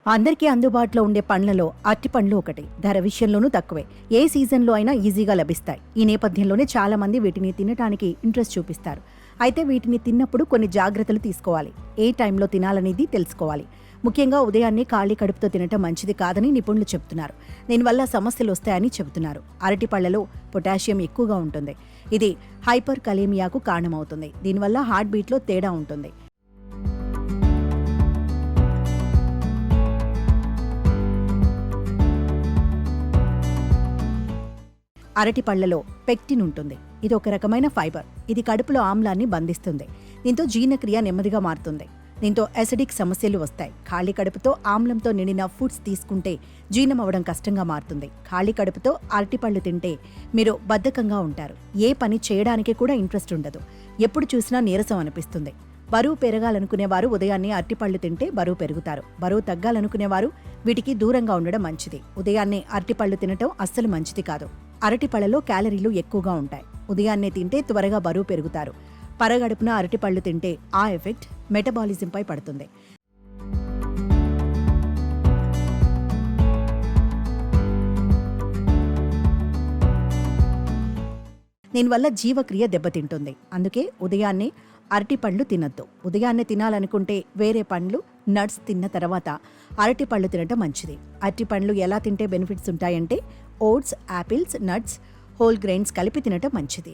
అందరికీ అందుబాటులో ఉండే పండ్లలో అరటిపండ్లు ఒకటి. ధర విషయంలోనూ తక్కువే. ఏ సీజన్లో అయినా ఈజీగా లభిస్తాయి. ఈ నేపథ్యంలోనే చాలా మంది వీటిని తినటానికి ఇంట్రెస్ట్ చూపిస్తారు. అయితే వీటిని తిన్నప్పుడు కొన్ని జాగ్రత్తలు తీసుకోవాలి. ఏ టైంలో తినాలనేది తెలుసుకోవాలి. ముఖ్యంగా ఉదయాన్నే ఖాళీ కడుపుతో తినటం మంచిది కాదని నిపుణులు చెబుతున్నారు. దీనివల్ల సమస్యలు వస్తాయని చెబుతున్నారు. అరటిపళ్లలో పొటాషియం ఎక్కువగా ఉంటుంది. ఇది హైపర్ కలేమియాకు కారణమవుతుంది. దీనివల్ల హార్ట్ బీట్లో తేడా ఉంటుంది. అరటి పళ్లలో పెక్టిన్ ఉంటుంది. ఇది ఒక రకమైన ఫైబర్. ఇది కడుపులో ఆమ్లాన్ని బంధిస్తుంది. దీంతో జీర్ణక్రియ నెమ్మదిగా మారుతుంది. దీంతో అసిడిక్ సమస్యలు వస్తాయి. ఖాళీ కడుపుతో ఆమ్లంతో నిండిన ఫుడ్స్ తీసుకుంటే జీర్ణం అవ్వడం కష్టంగా మారుతుంది. ఖాళీ కడుపుతో అరటిపళ్ళు తింటే మీరు బద్ధకంగా ఉంటారు. ఏ పని చేయడానికి కూడా ఇంట్రెస్ట్ ఉండదు. ఎప్పుడు చూసినా నీరసం అనిపిస్తుంది. బరువు పెరగాలనుకునేవారు ఉదయాన్నే అరటిపళ్ళు తింటే బరువు పెరుగుతారు. బరువు తగ్గాలనుకునేవారు వీటికి దూరంగా ఉండడం మంచిది. ఉదయాన్నే అరటిపళ్ళు తినటం అస్సలు మంచిది కాదు. అరటిపళ్లలో క్యాలరీలు ఎక్కువగా ఉంటాయి. ఉదయాన్నే తింటే త్వరగా బరువు పెరుగుతారు. పరగడుపున అరటిపళ్ళు తింటే ఆ ఎఫెక్ట్ మెటబాలిజంపై పడుతుంది. దీనివల్ల జీవక్రియ దెబ్బతింటుంది. అందుకే ఉదయాన్నే అరటిపళ్ళు తినద్దు. ఉదయాన్నే తినాలనుకుంటే వేరే పండ్లు, నట్స్ తిన్న తర్వాత అరటిపళ్ళు తినటం మంచిది. అరటిపండ్లు ఎలా తింటే బెనిఫిట్స్ ఉంటాయంటే oats, apples, nuts, whole grains కలిపి తినటం మంచిది.